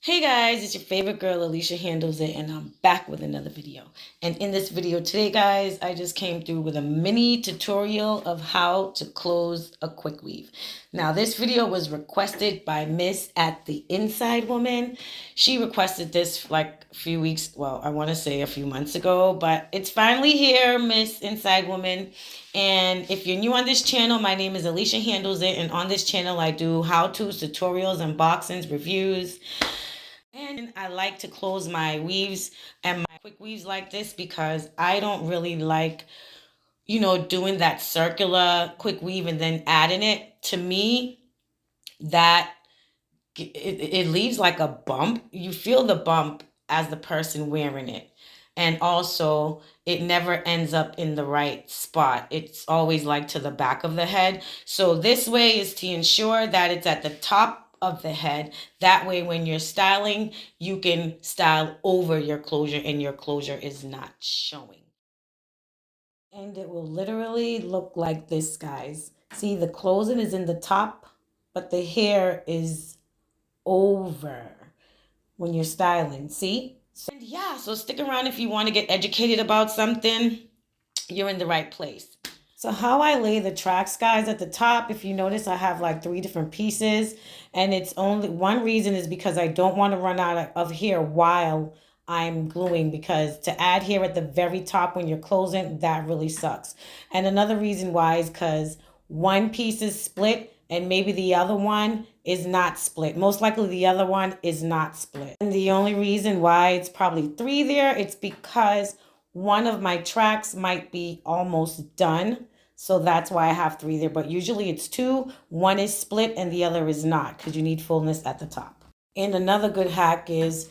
Hey guys, it's your favorite girl, Alicia Handles It, and I'm back with another video. And in this video today, guys, I just came through with a mini tutorial of how to close a quick weave. Now, this video was requested by Miss at the Inside Woman. She requested this like a few weeks, well, I want to say a few months ago, but it's finally here, Miss Inside Woman. And if you're new on this channel, my name is Alicia Handles It, and on this channel, I do how-tos, tutorials, unboxings, reviews. And I like to close my weaves and my quick weaves like this because I don't really like, doing that circular quick weave and then adding it. To me, that it leaves like a bump. You feel the bump as the person wearing it. And also, it never ends up in the right spot. It's always like to the back of the head. So this way is to ensure that it's at the top of the head. That way, when you're styling, you can style over your closure and your closure is not showing. And it will literally look like this, guys. See, the closing is in the top, but the hair is over when you're styling. See? And yeah, so stick around if you want to get educated about something. You're in the right place. So how I lay the tracks, guys, at the top, if you notice, I have like 3 different pieces. And it's only one reason is because I don't want to run out of hair while I'm gluing, because to add hair at the very top when you're closing, that really sucks. And another reason why is because one piece is split and maybe the other one is not split. Most likely the other one is not split. And the only reason why it's probably 3 there, it's because one of my tracks might be almost done. So that's why I have 3 there. But usually it's 2. One is split and the other is not, because you need fullness at the top. And another good hack is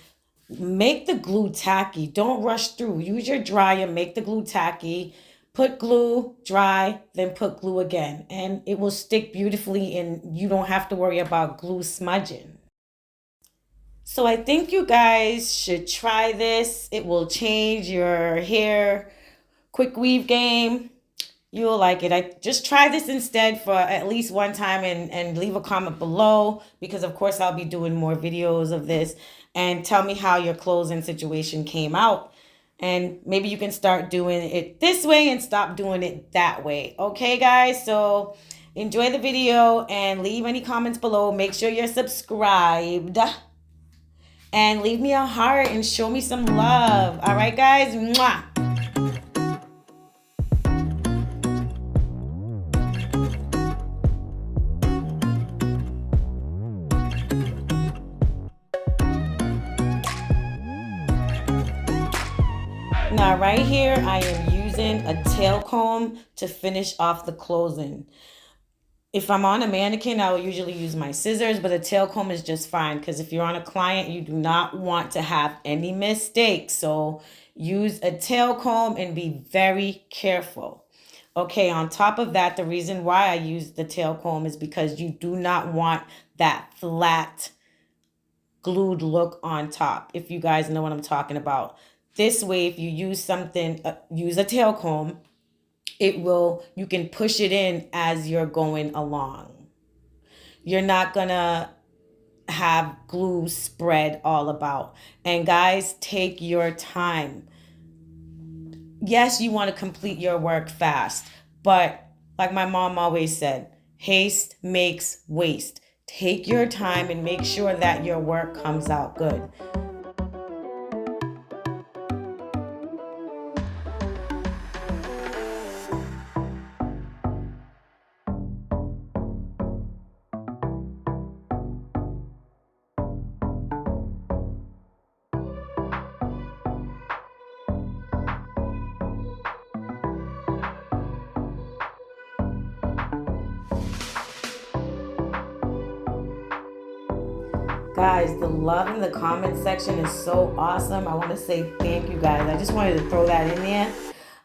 make the glue tacky. Don't rush through. Use your dryer, make the glue tacky. Put glue, dry, then put glue again. And it will stick beautifully and you don't have to worry about glue smudging. So I think you guys should try this. It will change your hair quick weave game. You'll like it. I just try this instead for at least one time and leave a comment below, because of course I'll be doing more videos of this, and tell me how your closing situation came out. And maybe you can start doing it this way and stop doing it that way. Okay, guys? So enjoy the video and leave any comments below. Make sure you're subscribed. And leave me a heart and show me some love. All right, guys? Mwah. Now right here, I am using a tail comb to finish off the closing. If I'm on a mannequin, I will usually use my scissors, but a tail comb is just fine, because if you're on a client, you do not want to have any mistakes. So use a tail comb and be very careful. Okay, on top of that, the reason why I use the tail comb is because you do not want that flat glued look on top, if you guys know what I'm talking about. This way, if you use something, use a tail comb, you can push it in as you're going along. You're not gonna have glue spread all about. And guys, take your time. Yes, you want to complete your work fast, but like my mom always said, haste makes waste. Take your time and make sure that your work comes out good. Guys, the love in the comment section is so awesome. I want to say thank you, guys. I just wanted to throw that in there.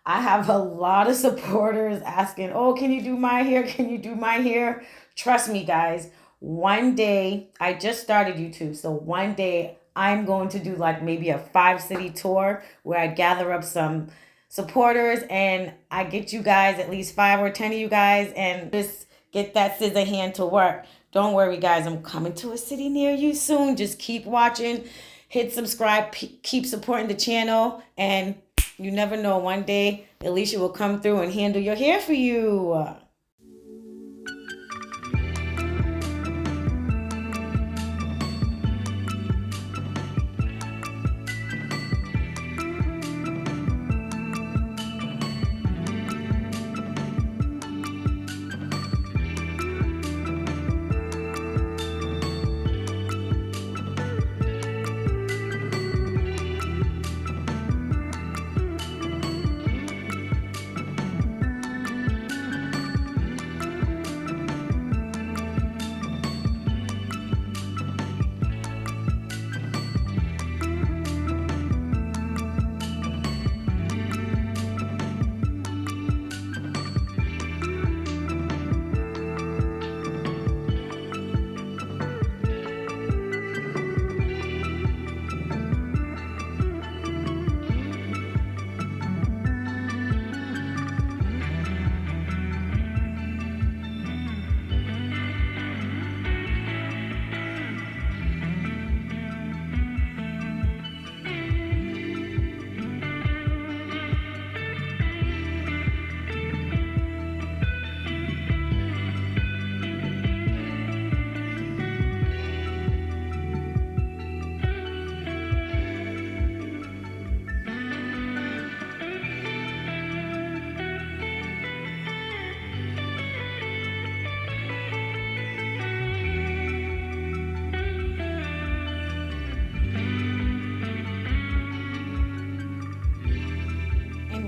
I have a lot of supporters asking, oh, can you do my hair? Can you do my hair? Trust me, guys. One day, I just started YouTube. So one day I'm going to do like maybe a 5-city tour where I gather up some supporters and I get you guys, at least 5 or 10 of you guys, and just Get that scissor hand to work. Don't worry, guys. I'm coming to a city near you soon. Just keep watching. Hit subscribe. Keep supporting the channel. And you never know. One day, Alicia will come through and handle your hair for you.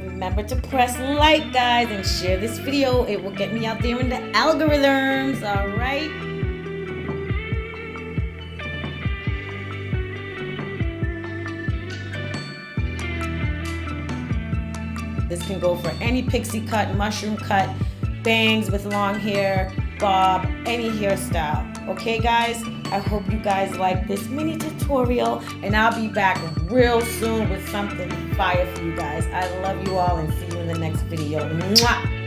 Remember to press like, guys, and share this video. It will get me out there in the algorithms, all right? This can go for any pixie cut, mushroom cut, bangs with long hair, bob, any hairstyle. Okay, guys? I hope you guys like this mini tutorial, and I'll be back real soon with something fire for you guys. I love you all, and see you in the next video. Mwah!